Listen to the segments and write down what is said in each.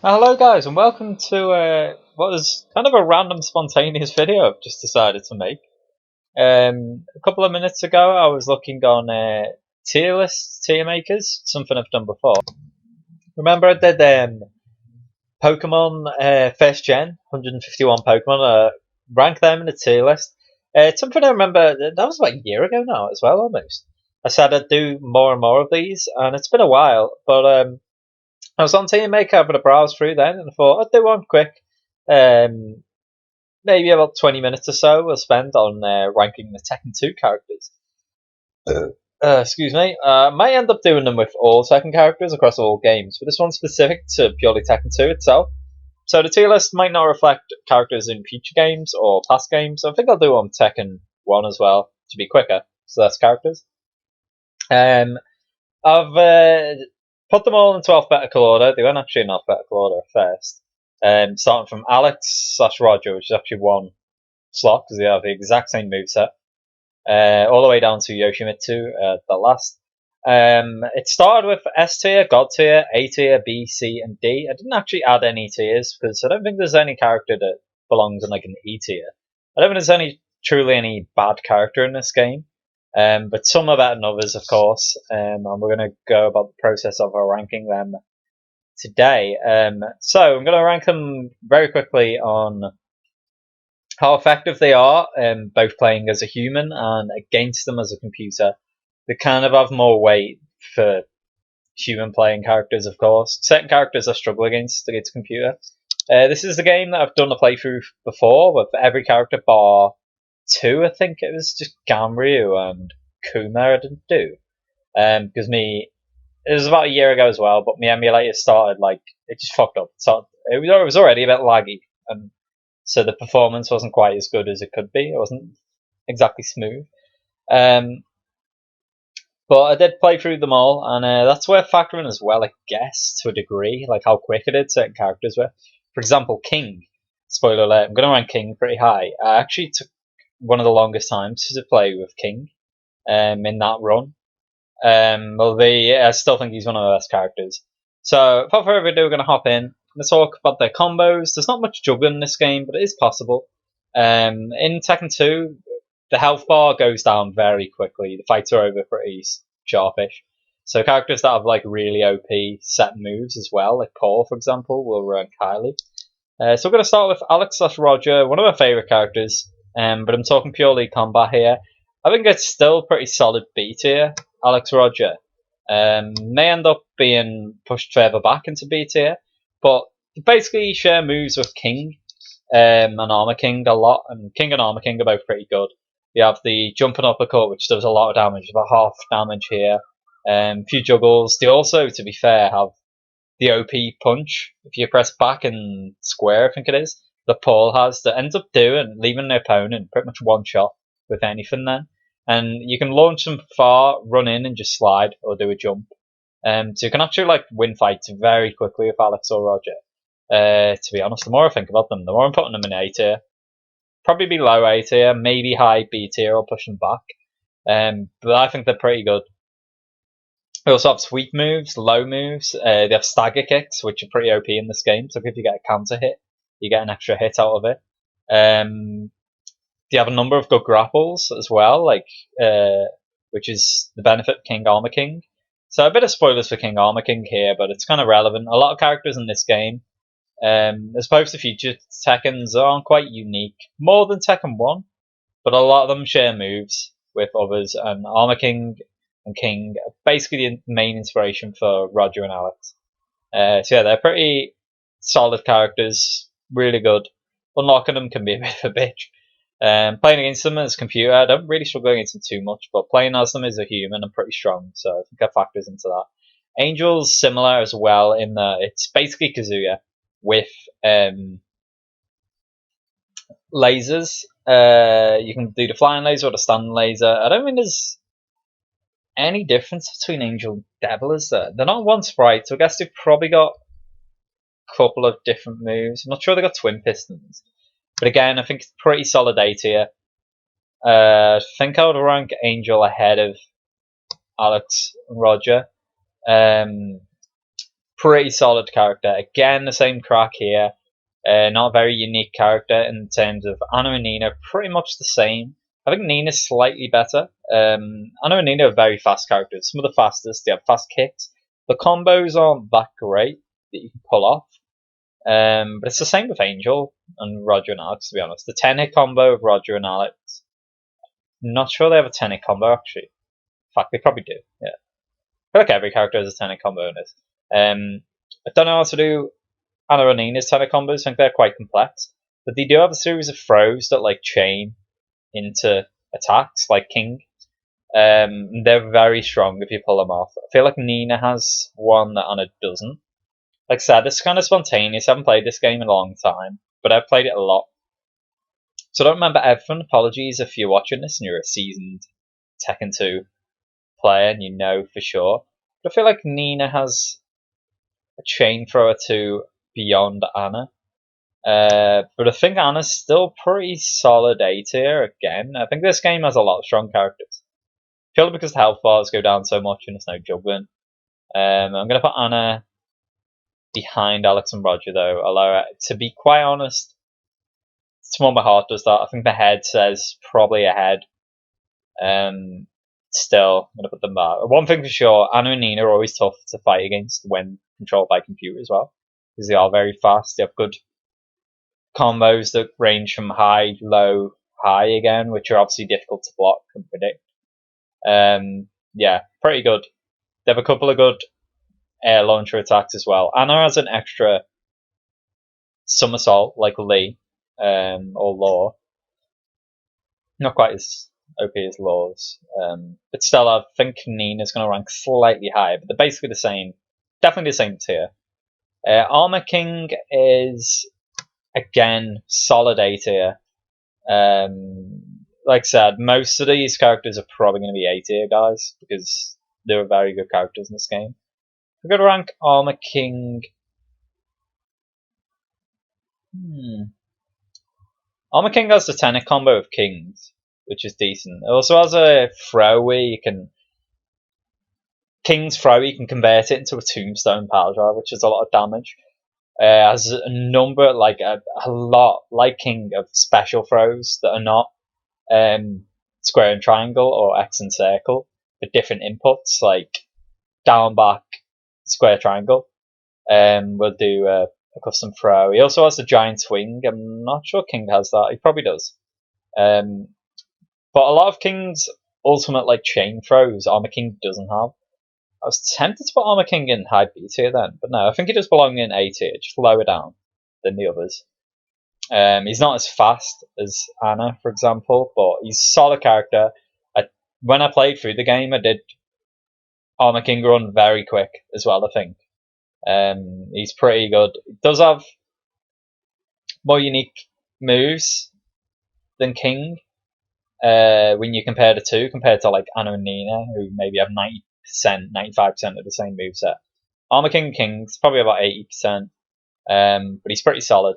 Hello guys and welcome to what was kind of a random spontaneous video I've just decided to make. A couple of minutes ago I was looking on tier lists, tier makers, something I've done before. Remember I did Pokemon first gen, 151 Pokemon, rank them in a tier list. It's something I remember, that was like a year ago now as well almost. I said I'd do more and more of these and it's been a while, but I was on Team Maker having a browse through then, and I thought I'd do one quick. Um, Maybe about 20 minutes or so we'll spend on ranking the Tekken 2 characters. Excuse me. Might end up doing them with all Tekken characters across all games, but this one's specific to purely Tekken 2 itself. So the tier list might not reflect characters in future games or past games. I think I'll do on Tekken 1 as well to be quicker, so that's characters. Um, I've put them all into alphabetical order. They weren't actually in alphabetical order at first. Starting from Alex/Roger, which is actually one slot because they have the exact same moveset, all the way down to Yoshimitsu, the last. It started with S tier, God tier, A tier, B, C, and D. I didn't actually add any tiers because I don't think there's any character that belongs in like an E tier. I don't think there's truly any bad character in this game. But some are better than others, of course, and we're going to go about the process of ranking them today. So I'm going to rank them very quickly on how effective they are, both playing as a human and against them as a computer. They kind of have more weight for human playing characters, of course. Certain characters I struggle against computer. This is the game that I've done a playthrough before with every character bar two. I think it was just Ganryu and Kuma I didn't do. Because it was about a year ago as well, but my emulator started it just fucked up. It was already a bit laggy, and so the performance wasn't quite as good as it could be. It wasn't exactly smooth. But I did play through them all, and that's where factoring as well, I guess, to a degree, like how quick I did certain characters were. For example, King. Spoiler alert, I'm going to rank King pretty high. I actually took one of the longest times to play with King in that run. I still think he's one of the best characters. So, without further ado, we're going to hop in. Let's talk about their combos. There's not much juggling in this game, but it is possible. In Tekken 2, the health bar goes down very quickly. The fights are over pretty sharpish. So characters that have really OP set moves as well, like Paul, for example, will rank highly. So we're going to start with Alex/Roger, one of my favourite characters, but I'm talking purely combat here. I think it's still pretty solid B tier, Alex/Roger. May end up being pushed further back into B tier, but you basically share moves with King and Armor King a lot, and King and Armor King are both pretty good. You have the jumping uppercut, which does a lot of damage, about half damage here. Few juggles. They also, to be fair, have the OP punch. If you press back and square, I think it is, that Paul has, that ends up leaving the opponent pretty much one shot with anything then. And you can launch them far, run in and just slide or do a jump. So you can actually win fights very quickly with Alex or Roger. To be honest, the more I think about them, the more I'm putting them in A tier. Probably be low A tier, maybe high B tier or push them back. But I think they're pretty good. They also have sweep moves, low moves. They have stagger kicks, which are pretty OP in this game. So if you get a counter hit, you get an extra hit out of it. They have a number of good grapples as well, which is the benefit of King Armor King. So a bit of spoilers for King Armor King here, but it's kind of relevant. A lot of characters in this game, as opposed to future Tekkens, aren't quite unique. More than Tekken 1, but a lot of them share moves with others, and Armor King and King are basically the main inspiration for Roger and Alex. So yeah, they're pretty solid characters, really good. Unlocking them can be a bit of a bitch. Playing against them as a computer, I don't really struggle against them too much, but playing as them as a human, I'm pretty strong, so I think that factors into that. Angel's similar as well in that it's basically Kazuya with lasers. You can do the flying laser or the standing laser. I don't think there's any difference between Angel and Devil, is there? They're not one sprite, so I guess they've probably got a couple of different moves. I'm not sure they got twin pistons. But again, I think it's pretty solid A tier. I think I would rank Angel ahead of Alex and Roger. Pretty solid character. Again, the same crack here. Not a very unique character in terms of Anna and Nina, pretty much the same. I think Nina's slightly better. Anna and Nina are very fast characters. Some of the fastest. They have fast kicks. The combos aren't that great that you can pull off. But it's the same with Angel and Roger and Alex, to be honest. The 10-hit combo of Roger and Alex. Not sure they have a 10-hit combo, actually. In fact, they probably do. Yeah. I feel like every character has a 10-hit combo in this. I don't know how to do Anna and Nina's 10-hit combos. I think they're quite complex. But they do have a series of throws that like chain into attacks, like King. They're very strong if you pull them off. I feel like Nina has one that Anna doesn't. Like I said, this is kind of spontaneous. I haven't played this game in a long time, but I've played it a lot. So I don't remember everything. Apologies if you're watching this and you're a seasoned Tekken 2 player and you know for sure. But I feel like Nina has a chain thrower too beyond Anna. But I think Anna's still pretty solid A tier again. I think this game has a lot of strong characters. Purely because the health bars go down so much and there's no juggling. I'm going to put Anna behind Alex and Roger though. Although, to be quite honest, it's more my heart does that. I think the head says probably ahead. Still, I'm going to put them back. One thing for sure, Anna and Nina are always tough to fight against when controlled by computer as well. Because they are very fast. They have good combos that range from high, low, high again, which are obviously difficult to block and predict. Yeah, pretty good. They have a couple of good air launcher attacks as well. Anna has an extra somersault like Lee or Law. Not quite as OP as Law's. But still, I think Nina's going to rank slightly higher, but they're basically the same. Definitely the same tier. Armor King is, again, solid A tier. Like I said, most of these characters are probably going to be A tier guys because they're very good characters in this game. We're going to rank Armor King. Armor King has the 10-hit combo of Kings, which is decent. It also has a throw where you can. King's throw, you can convert it into a tombstone power drive, which is a lot of damage. Has a number, like a lot, like King, of special throws that are not square and triangle or X and circle, but different inputs, like down, back, square, triangle. We'll do a custom throw. He also has the giant swing. I'm not sure King has that. He probably does. But a lot of King's ultimate like chain throws, Armor King doesn't have. I was tempted to put Armor King in high B tier then, but no, I think he does belong in A tier, just lower down than the others. He's not as fast as Anna, for example, but he's a solid character. When I played through the game, I did Armor King run very quick as well, I think. He's pretty good. He does have more unique moves than King when you compare the two, compared to like Anna and Nina, who maybe have 90%, 95% of the same moveset. Armor King King's probably about 80%, but he's pretty solid.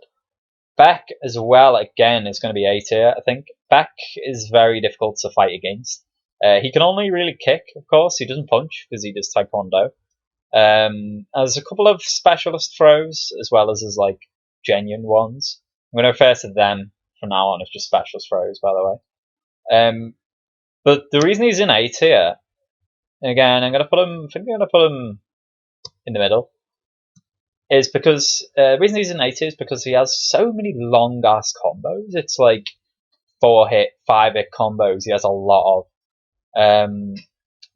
Beck as well, again, is going to be A tier, I think. Beck is very difficult to fight against. He can only really kick, of course. He doesn't punch because he does Taekwondo. There's a couple of specialist throws as well as his like genuine ones. I'm going to refer to them from now on as just specialist throws, by the way. But the reason he's in A tier, again, I'm going to put him. I think I'm going to put him in the middle. Is because the reason he's in A tier is because he has so many long ass combos. It's like 4-hit, 5-hit combos. He has a lot of.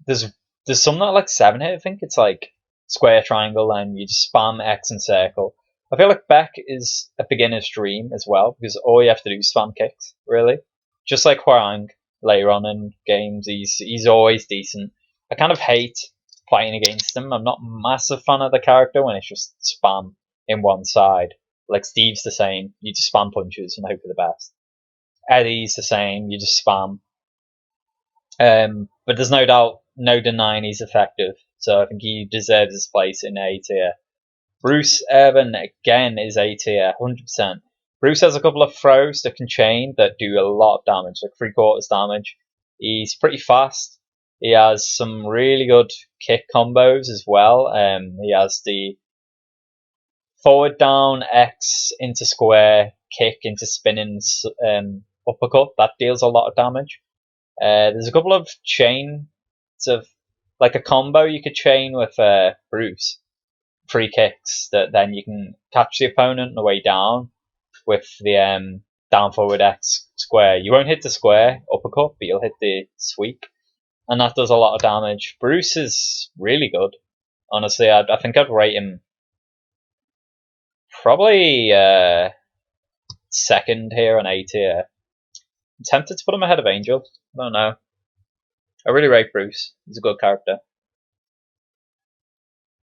There's some that are like 7-hit. I think it's like square, triangle, and you just spam X and circle. I feel like Beck is a beginner's dream as well because all you have to do is spam kicks. Really, just like Hwarang later on in games, he's always decent. I kind of hate fighting against him. I'm not a massive fan of the character when it's just spam in one side. Like Steve's the same. You just spam punches and hope for the best. Eddie's the same. You just spam. But there's no doubt, no denying he's effective. So I think he deserves his place in A tier. Bruce Irvin, again, is A tier, 100%. Bruce has a couple of throws that can chain that do a lot of damage, like 3/4 damage. He's pretty fast. He has some really good kick combos as well. He has the Forward down, X into square, kick into spinning uppercut. That deals a lot of damage. There's a couple of chains of like a combo you could chain with Bruce. Free kicks that then you can catch the opponent on the way down with the down forward X square. You won't hit the square uppercut, but you'll hit the sweep, and that does a lot of damage. Bruce is really good. Honestly, I think I'd rate him probably second here on A tier. I'm tempted to put him ahead of Angel. I don't know. I really rate Bruce. He's a good character.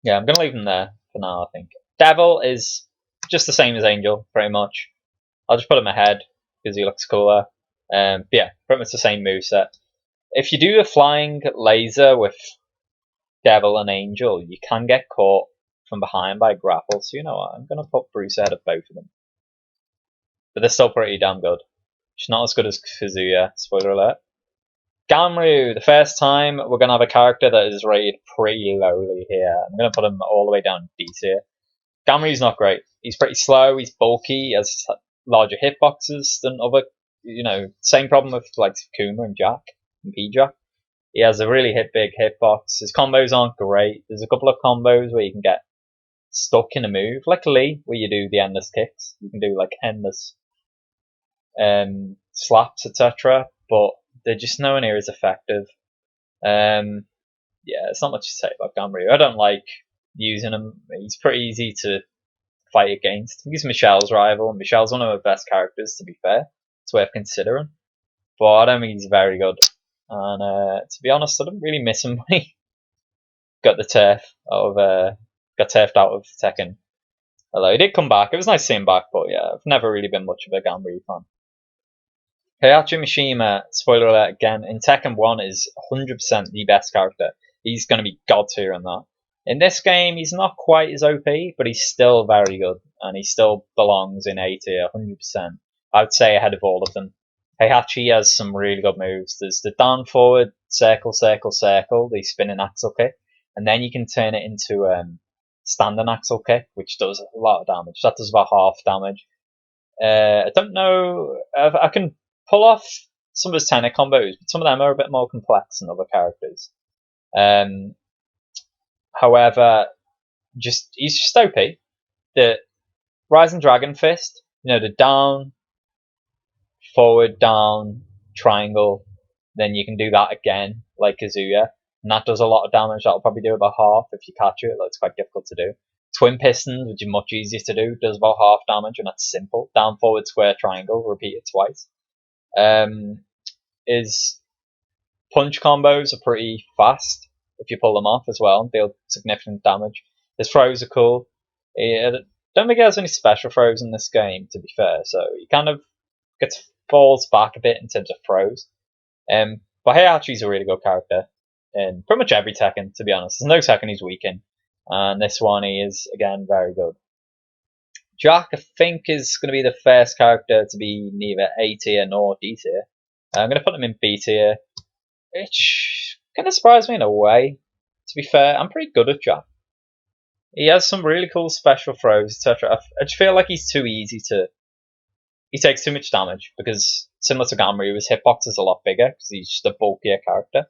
Yeah, I'm going to leave him there for now, I think. Devil is just the same as Angel, pretty much. I'll just put him ahead because he looks cooler. Yeah, pretty much the same moveset. If you do a flying laser with Devil and Angel, you can get caught from behind by grapple. So you know what? I'm going to put Bruce ahead of both of them. But they're still pretty damn good. She's not as good as Kazuya, spoiler alert. Gamryu, the first time we're going to have a character that is rated pretty lowly here. I'm going to put him all the way down D tier. Gamryu's not great. He's pretty slow, he's bulky, he has larger hitboxes than other, same problem with like Kuma and Jack and P-Jack. He has a really big hitbox. His combos aren't great. There's a couple of combos where you can get stuck in a move, like Lee, where you do the endless kicks. You can do like endless slaps, etc. But they're just nowhere near as effective. Yeah, it's not much to say about Gamryu. I don't like using him. He's pretty easy to fight against. I think he's Michelle's rival, and Michelle's one of her best characters, to be fair. It's worth considering. But I don't think he's very good. And to be honest, I didn't really miss him when he got got turfed out of Tekken. Although he did come back. It was nice to see him back, but yeah, I've never really been much of a Gamryu fan. Heihachi Mishima, spoiler alert again, in Tekken 1 is 100% the best character. He's going to be god tier in that. In this game, he's not quite as OP, but he's still very good, and he still belongs in A tier 100%. I would say ahead of all of them. Heihachi has some really good moves. There's the down forward, circle, circle, circle, the spinning axle kick, and then you can turn it into standing axle kick, which does a lot of damage. That does about half damage. I don't know, I can pull off some of his tenor combos, but some of them are a bit more complex than other characters. However, he's just OP. The Rising Dragon Fist, the down, forward, down, triangle, then you can do that again, like Kazuya, and that does a lot of damage. That'll probably do about half if you catch it. It's quite difficult to do. Twin Pistons, which is much easier to do, does about half damage, and that's simple. Down, forward, square, triangle, repeat it twice. His punch combos are pretty fast if you pull them off as well, deal significant damage. His throws are cool. I don't think he has any special throws in this game, to be fair, so he kind of falls back a bit in terms of throws. But Heihachi's a really good character in pretty much every Tekken, to be honest. There's no Tekken he's weak in, and this one he is, again, very good. Jack, I think, is going to be the first character to be neither A tier nor D tier. I'm going to put him in B tier, which kind of surprised me in a way. To be fair, I'm pretty good at Jack. He has some really cool special throws, etc. I just feel like he's too easy to... He takes too much damage, because similar to Gamryu, his hitbox is a lot bigger, because he's just a bulkier character,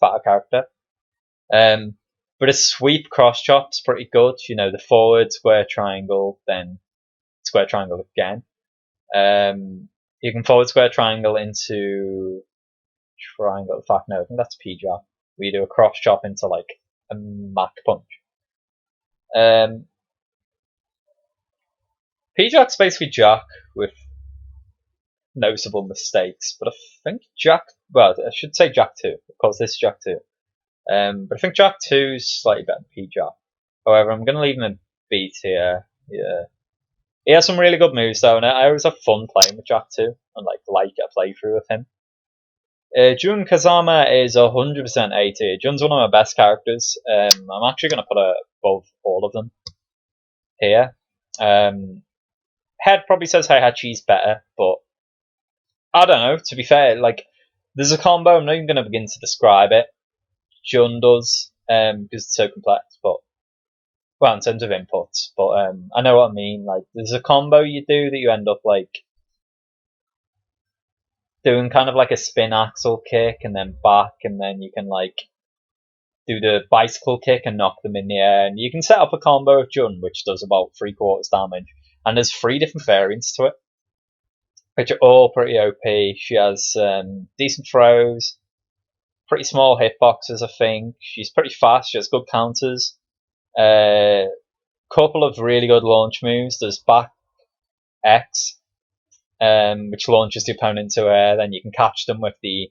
fatter character. But his sweep cross chop's pretty good. The forward, square, triangle, then square, triangle again. You can forward, square, triangle into triangle. In fact, no, I think that's P-Jack. Where you do a cross chop into like a Mach punch. P-Jack's basically Jack with noticeable mistakes, but I think I should say Jack 2, because this is Jack 2. But I think Jack 2 is slightly better than P-Jack. However, I'm going to leave him in B tier. Yeah. He has some really good moves though, and I always have fun playing with Jack 2, and like a playthrough with him. Jun Kazama is 100% A tier. Jun's one of my best characters. I'm actually going to put above all of them here. Head probably says Heihachi's better, but I don't know, to be fair. Like, there's a combo, I'm not even going to begin to describe it. Jun does, because it's so complex, but well, in terms of inputs, but I know what I mean. Like, there's a combo you do that you end up like doing kind of like a spin axle kick and then back, and then you can like do the bicycle kick and knock them in the air. And you can set up a combo of Jun, which does about 3/4 damage. And there's 3 different variants to it, which are all pretty OP. She has decent throws, pretty small hitboxes, I think. She's pretty fast, she has good counters. Couple of really good launch moves. There's back X, which launches the opponent into air. Then you can catch them with the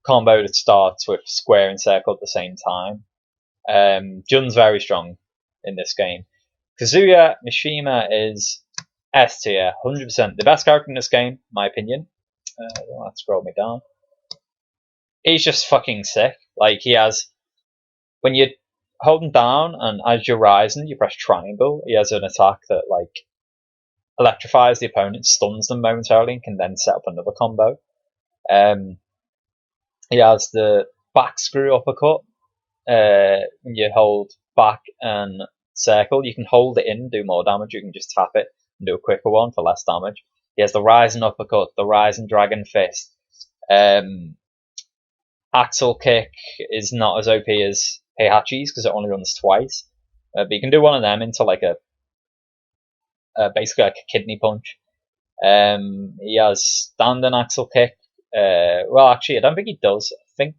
combo that starts with square and circle at the same time. Jun's very strong in this game. Kazuya Mishima is S tier, 100%. The best character in this game, in my opinion. Don't have to scroll me down. He's just fucking sick. Like, he has, when you're holding down and as you're rising, you press triangle, he has an attack that, like, electrifies the opponent, stuns them momentarily, and can then set up another combo. He has the back screw uppercut. When you hold back and circle, you can hold it in, do more damage. You can just tap it and do a quicker one for less damage. He has the rising uppercut, the rising dragon fist. Axle kick is not as OP as Heihachi's because it only runs twice. But you can do one of them into like basically like a kidney punch. He has standing axle kick. Well, actually, I don't think he does. I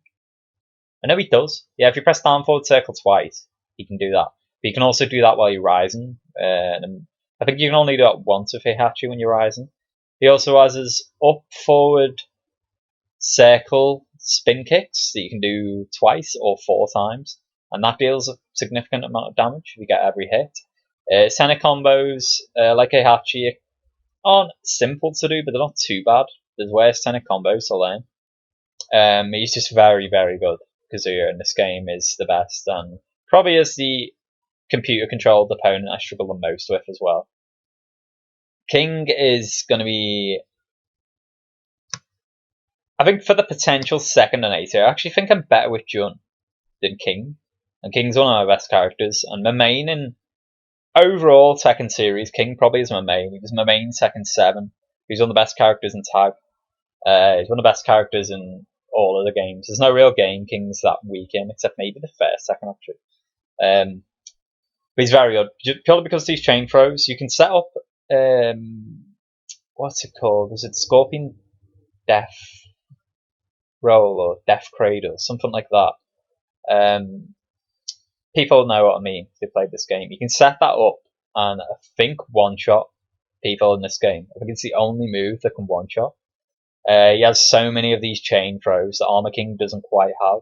know he does. Yeah, if you press down forward circle twice, he can do that. But you can also do that while you're rising. And I think you can only do that once with Heihachi when you're rising. He also has his up, forward, circle spin kicks that you can do twice or 4 times. And that deals a significant amount of damage if you get every hit. Center combos, like Heihachi, aren't simple to do, but they're not too bad. There's worse center combos to learn. He's just very, very good. Kazuya in this game is the best, and probably is the computer controlled opponent I struggle the most with as well. King is going to be, I think, for the potential second and 8 tier, I actually think I'm better with Jun than King. And King's one of my best characters. And my main in overall Tekken series, King probably is my main. He was my main Tekken 7. He's one of the best characters in Tag. He's one of the best characters in all of the games. There's no real game King's that weak in, except maybe the first Tekken actually. But he's very good. Purely because of these chain throws, you can set up, what's it called? Was it Scorpion Death Roll or Death Cradle? Something like that. People know what I mean if they played this game. You can set that up and I think one-shot people in this game. I think it's the only move that can one-shot. He has so many of these chain throws that Armor King doesn't quite have.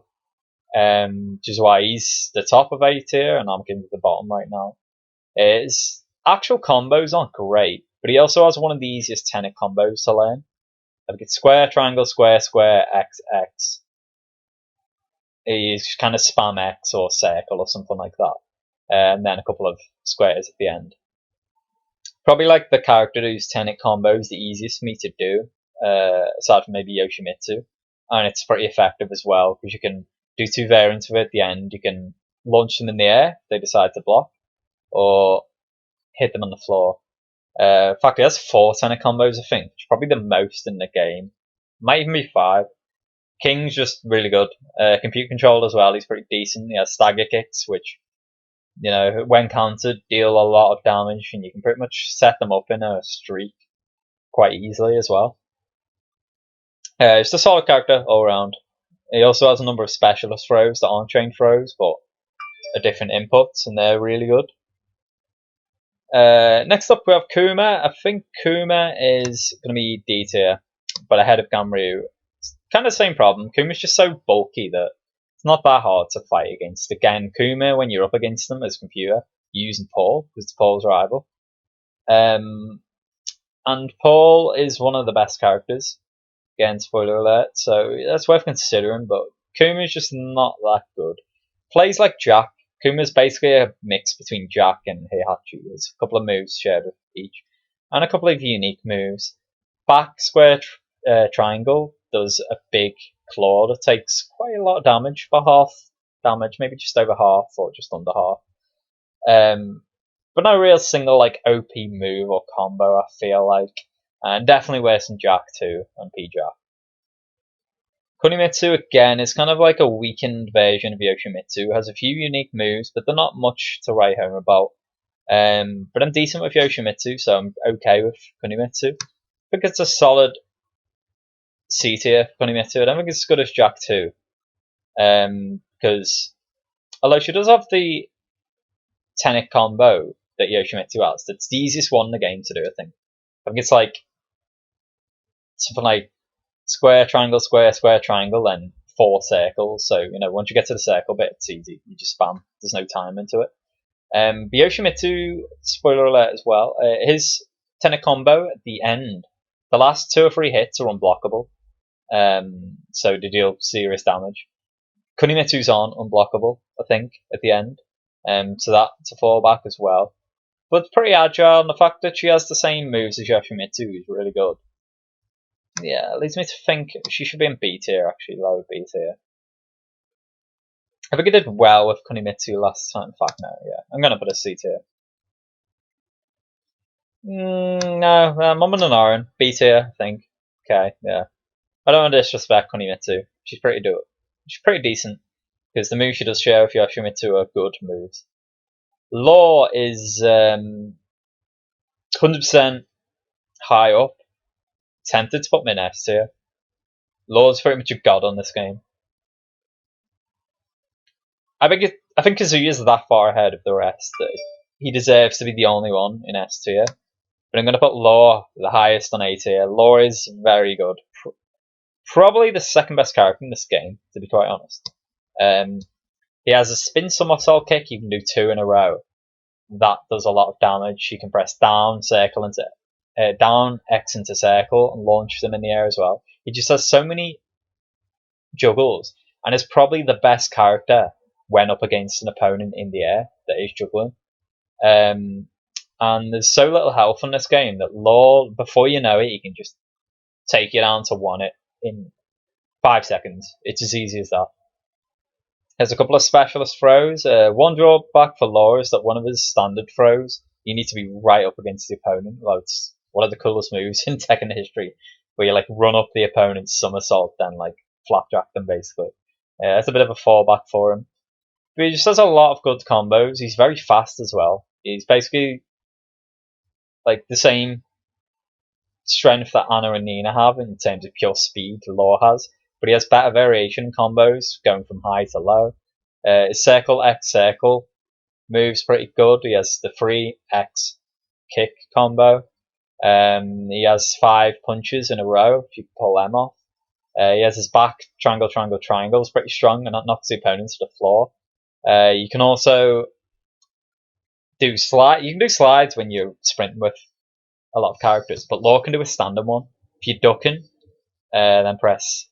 Which is why he's the top of A tier and Armor King's at the bottom right now. His actual combos aren't great, but he also has one of the easiest tenet combos to learn. I think it's square, triangle, square, square, X, X. He's kind of spam X or circle or something like that. And then a couple of squares at the end. Probably like the character whose tenet combo is the easiest for me to do, aside from maybe Yoshimitsu. And it's pretty effective as well, because you can do 2 variants of it at the end. You can launch them in the air if they decide to block, or hit them on the floor. In fact, he has 4 tenet combos, I think, which is probably the most in the game. Might even be 5. King's just really good. Compute controlled as well, he's pretty decent. He has stagger kicks, which, you know, when countered, deal a lot of damage, and you can pretty much set them up in a streak quite easily as well. Just a solid character all around. He also has a number of specialist throws that aren't chain throws, but are different inputs, and they're really good. Next up, we have Kuma. I think Kuma is going to be D tier, but ahead of Ganryu. It's kind of the same problem. Kuma's just so bulky that it's not that hard to fight against. Again, Kuma, when you're up against them as a computer, you're using Paul, because it's Paul's rival. And Paul is one of the best characters. Again, spoiler alert, so that's worth considering, but Kuma's just not that good. Plays like Jack. Kuma's basically a mix between Jack and Heihachi. There's a couple of moves shared with each, and a couple of unique moves. Back square triangle does a big claw that takes quite a lot of damage for damage, maybe just over half or just under half. But no real single like OP move or combo, I feel like. And definitely worse than Jack 2 and P-Jack. Kunimitsu, again, is kind of like a weakened version of Yoshimitsu. Has a few unique moves, but they're not much to write home about. But I'm decent with Yoshimitsu, so I'm okay with Kunimitsu. I think it's a solid C tier for Kunimitsu. I don't think it's as good as Jack 2. Because although she does have the Tekken combo that Yoshimitsu has, that's the easiest one in the game to do, I think. I think it's like something like square, triangle, square, square, triangle, then 4 circles. So, once you get to the circle bit, it's easy. You just spam. There's no time into it. But Yoshimitsu, spoiler alert as well, his Tekken combo at the end, the last 2 or 3 hits are unblockable. So they deal serious damage. Kunimitsu's on unblockable, I think, at the end. So that's a fallback as well. But pretty agile, and the fact that she has the same moves as Yoshimitsu is really good. Yeah, it leads me to think she should be in B tier, actually, lower B tier. I think I did well with Kunimitsu last time. In fact, no, yeah. I'm going to put a C tier. No, Mom and Aaron, B tier, I think. Okay, yeah. I don't want to disrespect Kunimitsu. She's pretty decent. Because the moves she does share with Yoshimitsu are good moves. Law is 100% high up. Tempted to put me in S tier. Law's pretty much a god on this game. I think Kazuya's that far ahead of the rest that he deserves to be the only one in S tier. But I'm going to put Law the highest on A tier. Law is very good. Probably the second best character in this game, to be quite honest. He has a spin somersault kick. You can do 2 in a row. That does a lot of damage. You can press down, circle into down, X into circle, and launch them in the air as well. He just has so many juggles, and is probably the best character when up against an opponent in the air that is juggling. And there's so little health in this game that Law, before you know it, he can just take you down to 1 it in 5 seconds. It's as easy as that. There's a couple of specialist throws. One drawback for Law is that one of his standard throws, you need to be right up against the opponent. Well, it's one of the coolest moves in Tekken history, where you like run up the opponent's somersault, then like flapjack them basically. It's a bit of a fallback for him. But he just does a lot of good combos. He's very fast as well. He's basically like the same strength that Anna and Nina have in terms of pure speed Law has, but he has better variation combos going from high to low. His circle X circle moves pretty good. He has the 3X kick combo. He has 5 punches in a row if you pull them off. He has his back triangle, triangle, triangle. It's pretty strong and that knocks the opponents to the floor. You can also do slide. You can do slides when you're sprinting with a lot of characters, but Law can do a standard one. If you're ducking, then press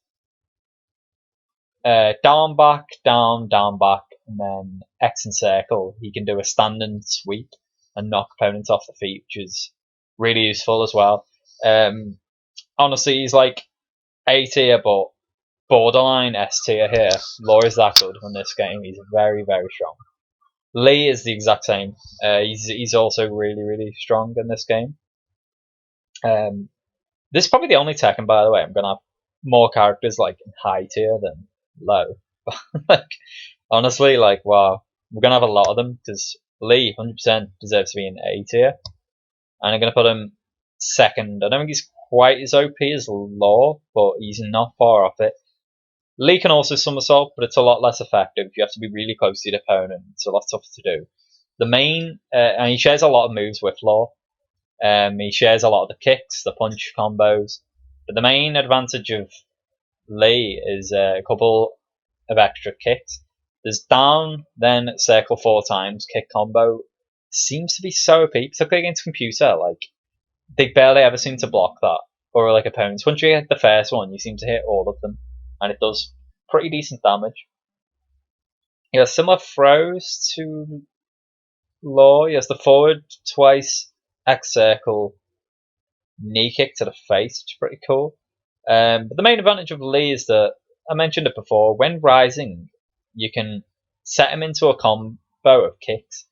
down, back, down, down, back, and then X and circle. He can do a standing sweep and knock opponents off the feet, which is really useful as well. Honestly, he's like A tier, but borderline S tier here. Law is that good in this game. He's very, very strong. Lee is the exact same. He's also really, really strong in this game. This is probably the only Tekken, by the way. I'm gonna have more characters like in high tier than low. Like honestly, like wow, we're gonna have a lot of them because Lee 100% deserves to be in A tier, and I'm gonna put him second. I don't think he's quite as OP as Law, but he's not far off it. Lee can also somersault, but it's a lot less effective. You have to be really close to the opponent. It's a lot tougher to do. The main, and he shares a lot of moves with Law. He shares a lot of the kicks, the punch combos. But the main advantage of Lee is a couple of extra kicks. There's down, then circle 4 times, kick combo. Seems to be so OP, particularly against computer. Like, they barely ever seem to block that. Or like opponents. Once you hit the first one, you seem to hit all of them. And it does pretty decent damage. He has similar throws to Law. He has the forward twice, X circle, knee kick to the face, which is pretty cool. But the main advantage of Lee is that, I mentioned it before, when rising, you can set him into a combo of kicks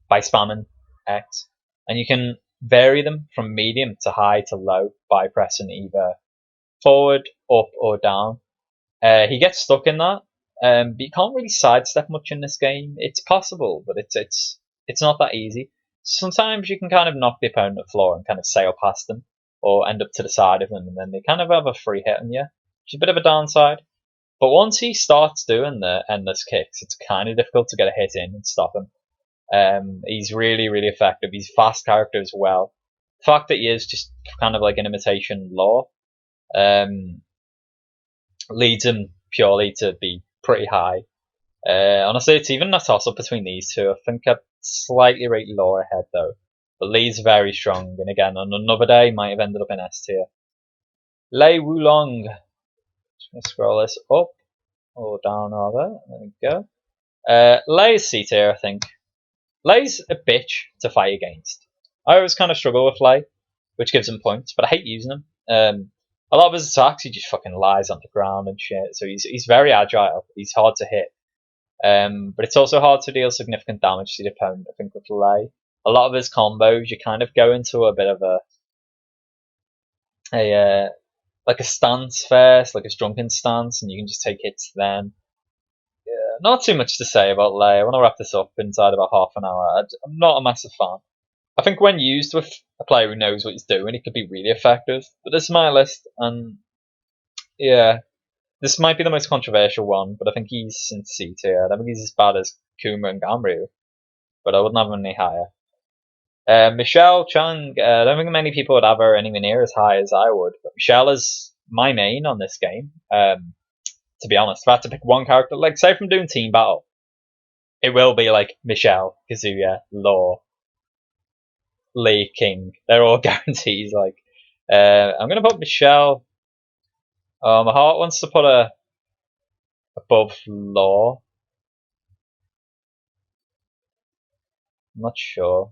by spamming X, and you can vary them from medium to high to low by pressing either forward, up, or down. He gets stuck in that, but you can't really sidestep much in this game. It's possible, but it's not that easy. Sometimes you can kind of knock the opponent to the floor and kind of sail past them, or end up to the side of them, and then they kind of have a free hit on you, which is a bit of a downside. But once he starts doing the endless kicks, it's kind of difficult to get a hit in and stop him. He's really, really effective. He's a fast character as well. The fact that he is just kind of like an imitation Law leads him purely to be pretty high. Honestly, it's even a toss-up between these two. I think I'd slightly rate Law ahead though. But Lee's very strong, and again, on another day, might have ended up in S tier. Lei Wulong. Just going to scroll this up, or down rather. There we go. Lei's C tier, I think. Lei's a bitch to fight against. I always kind of struggle with Lei, which gives him points, but I hate using him. A lot of his attacks, he just fucking lies on the ground and shit. So he's very agile. He's hard to hit. But it's also hard to deal significant damage to the opponent, I think, with Lei. A lot of his combos, you kind of go into a bit of like a stance first, like a drunken stance, and you can just take hits then. Yeah, not too much to say about Lei. I want to wrap this up inside about half an hour. I'm not a massive fan. I think when used with a player who knows what he's doing, it could be really effective. But this is my list, and yeah, this might be the most controversial one, but I think he's in C tier. I don't think he's as bad as Kuma and Gamryu, but I wouldn't have him any higher. Michelle Chang, I don't think many people would have her anywhere near as high as I would, but Michelle is my main on this game. To be honest, if I had to pick one character, like say from doing team battle, it will be like Michelle, Kazuya, Law, Lee, King. They're all guarantees. Like, I'm gonna put Michelle. My heart wants to put her above Law. I'm not sure.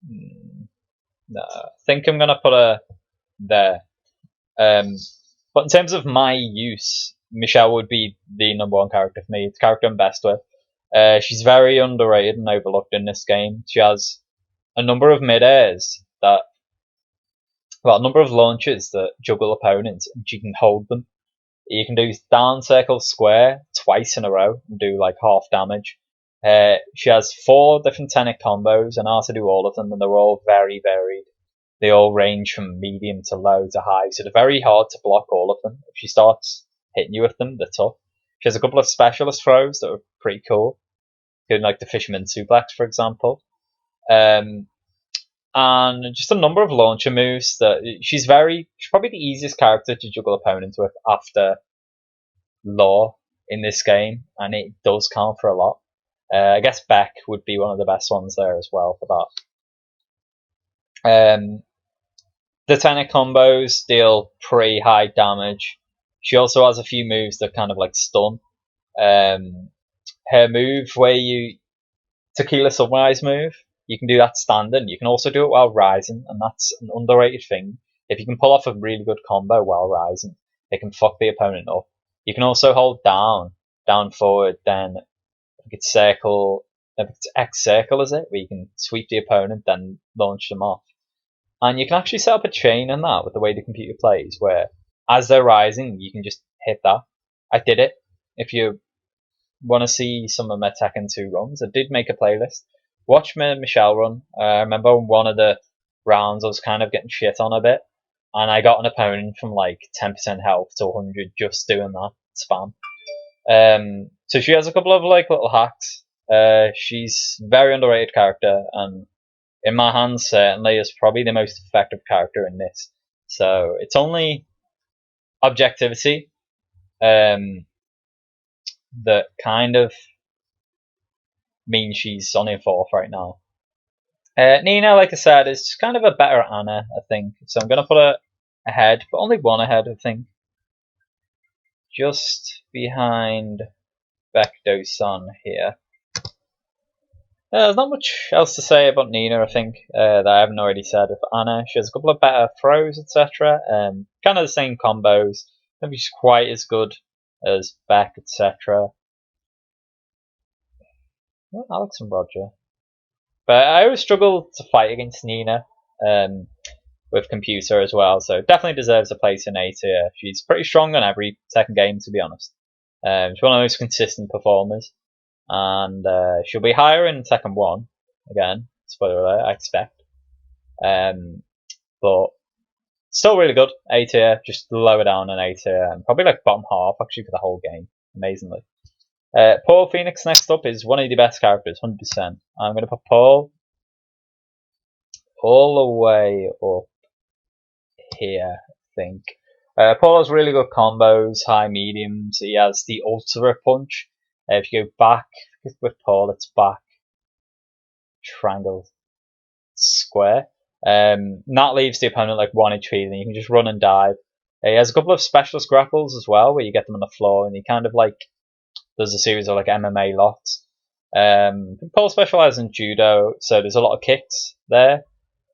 No, I think I'm gonna put her there. But in terms of my use, Michelle would be the number one character for me. It's the character I'm best with. She's very underrated and overlooked in this game. She has a number of mid-airs a number of launches that juggle opponents, and she can hold them. You can do down circle square twice in a row and do like half damage. She has 4 different Tekken combos, and I have to do all of them, and they're all very varied. They all range from medium to low to high, so they're very hard to block all of them. If she starts hitting you with them, they're tough. She has a couple of specialist throws that are pretty cool, including like the Fisherman Suplex, for example. And just a number of launcher moves that she's probably the easiest character to juggle opponents with after Law in this game, and it does count for a lot. I guess Beck would be one of the best ones there as well for that. The Tekken combos deal pretty high damage. She also has a few moves that kind of like stun. Her move where Tequila Sunrise move, you can do that standing. You can also do it while rising, and that's an underrated thing. If you can pull off a really good combo while rising, it can fuck the opponent up. You can also hold down forward, then it's circle, if it's X circle, is it? Where you can sweep the opponent, then launch them off. And you can actually set up a chain in that with the way the computer plays, where as they're rising, you can just hit that. I did it. If you want to see some of my Tekken 2 runs, I did make a playlist. Watch my Michelle run. I remember one of the rounds I was kind of getting shit on a bit, and I got an opponent from like 10% health to 100 just doing that spam. So she has a couple of like little hacks. She's a very underrated character, and in my hands certainly is probably the most effective character in this. So it's only objectivity that kind of means she's on in 4th right now. Nina, like I said, is just kind of a better Anna, I think. So I'm going to put her ahead, but only one ahead, I think. Just behind Bekdo-san here. There's not much else to say about Nina, I think, that I haven't already said. With Anna, she has a couple of better throws, etc. Kind of the same combos. Maybe she's quite as good as Beck, etc. Well, Alex and Roger. But I always struggle to fight against Nina with computer as well, so definitely deserves a place in A tier. She's pretty strong on every second game, to be honest. She's one of the most consistent performers, and she'll be higher in Tekken 1, again, spoiler alert, I expect. But still really good, A tier, just lower down in A tier, and probably like bottom half actually for the whole game, amazingly. Paul Phoenix next up is one of the best characters, 100%. I'm going to put Paul all the way up here, I think. Paul has really good combos, high mediums. He has the ultimate punch. If you go back with Paul, it's back, triangle, square. That leaves the opponent like 1 HP, then you can just run and dive. He has a couple of specialist grapples as well, where you get them on the floor, and he kind of like does a series of like MMA locks. Paul specializes in judo, so there's a lot of kicks there.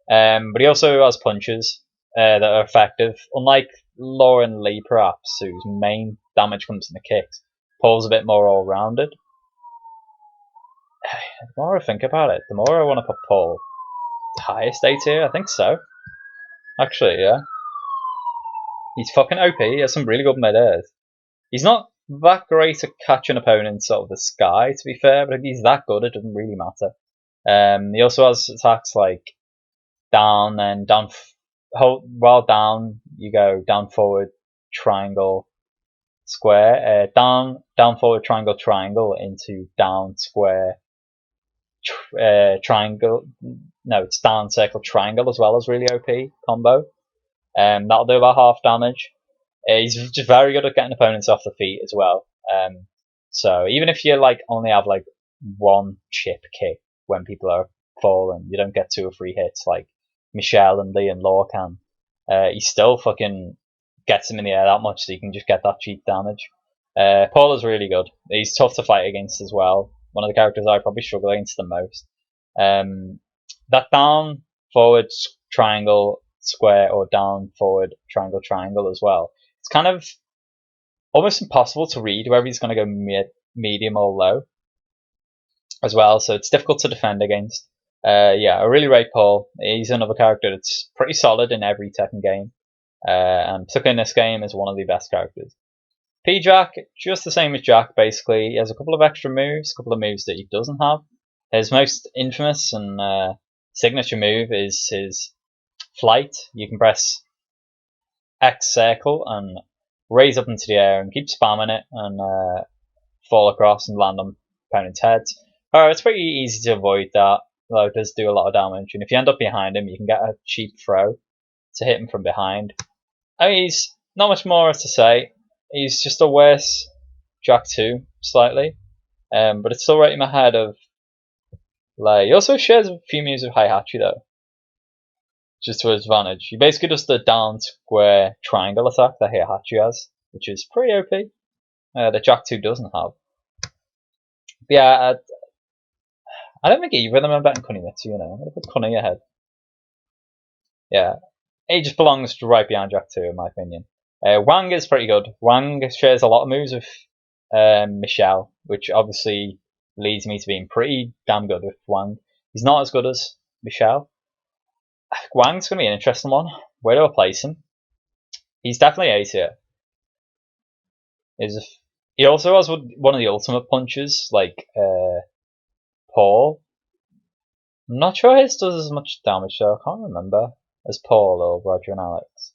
But he also has punches that are effective. Unlike Lauren Lee, perhaps, whose main damage comes from the kicks, Paul's a bit more all-rounded. The more I think about it, the more I want to put Paul highest A tier. I think so. Actually, yeah. He's fucking OP. He has some really good mid-airs. He's not that great at catching opponents out of the sky, to be fair, but if he's that good, it doesn't really matter. He also has attacks like down and down. While down, you go down, forward, triangle, square. Down, forward, triangle, triangle into down, square, triangle. No, it's down, circle, triangle as well as really OP combo. That'll do about half damage. He's just very good at getting opponents off the feet as well. So even if you like only have like one chip kick when people are falling, you don't get 2 or 3 hits like Michelle and Lee and Law can. He still fucking gets him in the air that much, so you can just get that cheap damage. Paul is really good. He's tough to fight against as well. One of the characters I probably struggle against the most. That down, forward, triangle, square, or down, forward, triangle, triangle as well. It's kind of almost impossible to read whether he's going to go medium or low as well, so it's difficult to defend against. Yeah, I really rate Paul. He's another character that's pretty solid in every Tekken game, and particularly in this game is one of the best characters. P-Jack, just the same as Jack basically. He has a couple of extra moves, a couple of moves that he doesn't have. His most infamous and signature move is his flight. You can press X circle and raise up into the air and keep spamming it and fall across and land on opponents' heads. It's pretty easy to avoid that, though it does do a lot of damage. And if you end up behind him, you can get a cheap throw to hit him from behind. I mean, he's not much more to say. He's just a worse Jack 2, slightly. But it's still right in my head of... like, he also shares a few moves with Heihachi, though. Just to his advantage. He basically does the down square triangle attack that Heihachi has, which is pretty OP. That Jack 2 doesn't have. But yeah, I don't think either of them are better than Kunimitsu, you know. I'm going to put Kuni ahead. Yeah. He just belongs right behind Jack 2, in my opinion. Wang is pretty good. Wang shares a lot of moves with Michelle, which obviously leads me to being pretty damn good with Wang. He's not as good as Michelle. Wang's going to be an interesting one. Where do I place him? He's definitely A tier. He also has one of the ultimate punches, like Paul. I'm not sure his does as much damage, though. I can't remember as Paul or Roger and Alex.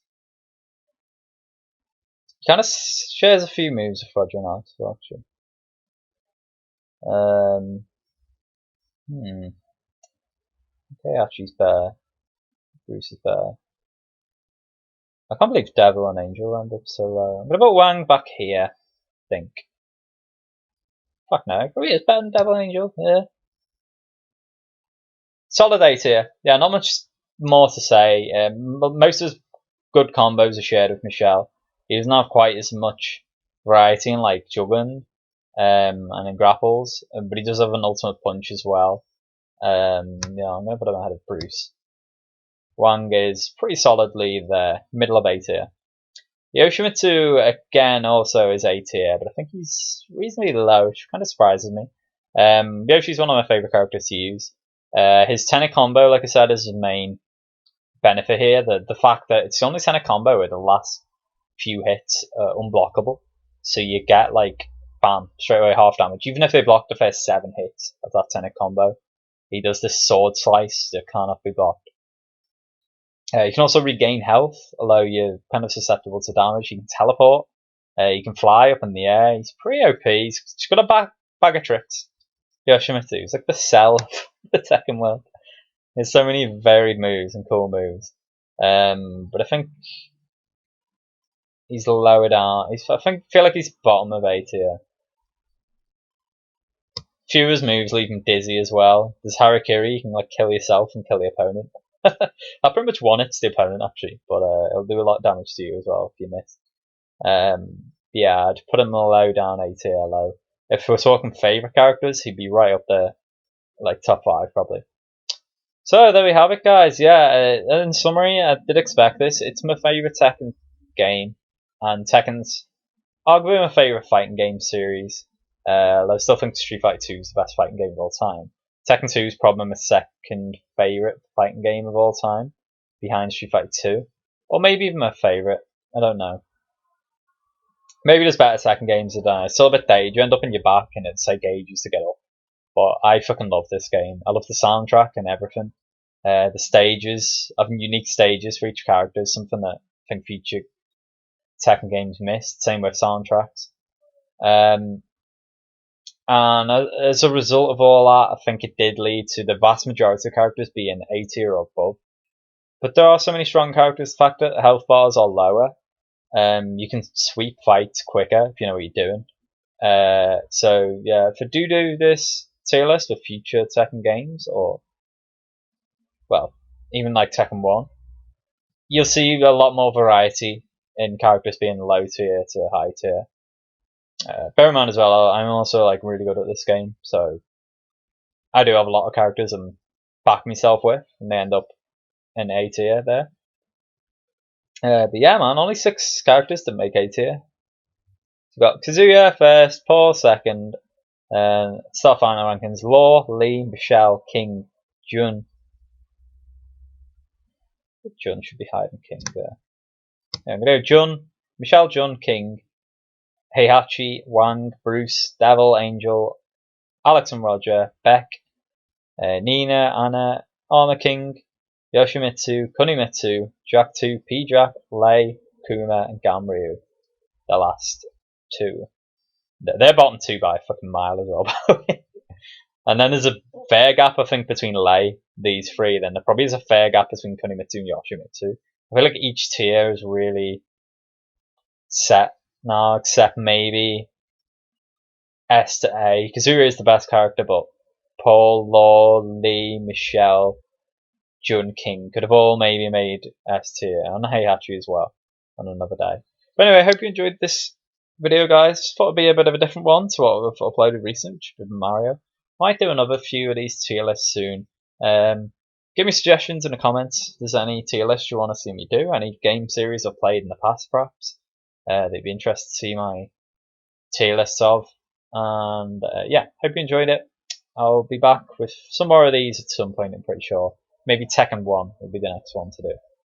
He kind of shares a few moves with Roger and Alex, actually. Okay, Archie's bear. Bruce is better. I can't believe Devil and Angel end up so low. I'm gonna put Wang back here, I think. Fuck no, probably is better than Devil and Angel, yeah. Solid A tier. Yeah, not much more to say. Most of his good combos are shared with Michelle. He doesn't have quite as much variety in like juggling and in grapples, but he does have an ultimate punch as well. Yeah, I'm gonna put him ahead of Bruce. Wang is pretty solidly there, middle of A tier. Yoshimitsu again also is A tier, but I think he's reasonably low, which kind of surprises me. Yoshi's one of my favorite characters to use. His Tekken combo, like I said, is his main benefit here. The fact that it's the only Tekken combo where the last few hits are unblockable, so you get like bam straight away half damage, even if they block the first 7 hits of that Tekken combo. He does this sword slice that cannot be blocked. You can also regain health, although you're kind of susceptible to damage. You can teleport. You can fly up in the air. He's pretty OP. He's got a bag of tricks. Yoshimitsu. He's like the Cell of the Tekken world. There's so many varied moves and cool moves. But I think he's lower down. Feel like he's bottom of A tier. Few of his moves leave him dizzy as well. There's Harakiri. You can like kill yourself and kill the opponent. I pretty much won it's the opponent actually, but it'll do a lot of damage to you as well if you miss. Yeah, I'd put him low down A tier low. If we're talking favourite characters, he'd be right up there, like top 5 probably. So there we have it, guys. Yeah, in summary, I did expect this. It's my favourite Tekken game, and Tekken's arguably my favourite fighting game series. I still think Street Fighter 2 is the best fighting game of all time. Tekken 2 is probably my second favourite fighting game of all time, behind Street Fighter 2. Or maybe even my favourite, I don't know. Maybe there's better Tekken games than it's still a bit dated. You end up in your back and it takes ages to get up. But I fucking love this game. I love the soundtrack and everything. The stages, having unique stages for each character is something that I think future Tekken games missed. Same with soundtracks. And as a result of all that, I think it did lead to the vast majority of characters being A tier or above. But there are so many strong characters. The fact that health bars are lower, you can sweep fights quicker if you know what you're doing. So yeah, if I do this tier list for future Tekken games, or well, even like Tekken 1, you'll see a lot more variety in characters being low tier to high tier. Bear in mind as well, I'm also like really good at this game, so I do have a lot of characters and back myself with, and they end up in A tier there. But yeah, man, only 6 characters to make A tier. We've got Kazuya first, Paul second, Star Final rankings: Law, Lee, Michelle, King, Jun. Jun should be higher than King there. Yeah, I'm gonna go Jun, Michelle, Jun, King, Heihachi, Wang, Bruce, Devil, Angel, Alex and Roger, Beck, Nina, Anna, Armor King, Yoshimitsu, Kunimitsu, Jack 2, P-Jack, Lei, Kuma, and Gamryu. The last 2. They're bottom 2 by a fucking mile as well. And then there's a fair gap, I think, between Lei, these 3. Then there probably is a fair gap between Kunimitsu and Yoshimitsu. I feel like each tier is really set now, except maybe S to A. Kazuya is the best character, but Paul, Law, Lee, Michelle, Jun, King could have all maybe made S tier, and Heihachi as well on another day. But anyway, I hope you enjoyed this video, guys. Thought it'd be a bit of a different one to what we've uploaded recently, which has been Mario. Might do another few of these tier lists soon. Give me suggestions in the comments. If there's any tier lists you want to see me do, any game series I've played in the past, perhaps. They'd be interested to see my tier lists of. And yeah, hope you enjoyed it. I'll be back with some more of these at some point, I'm pretty sure. Maybe Tekken 1 will be the next one to do.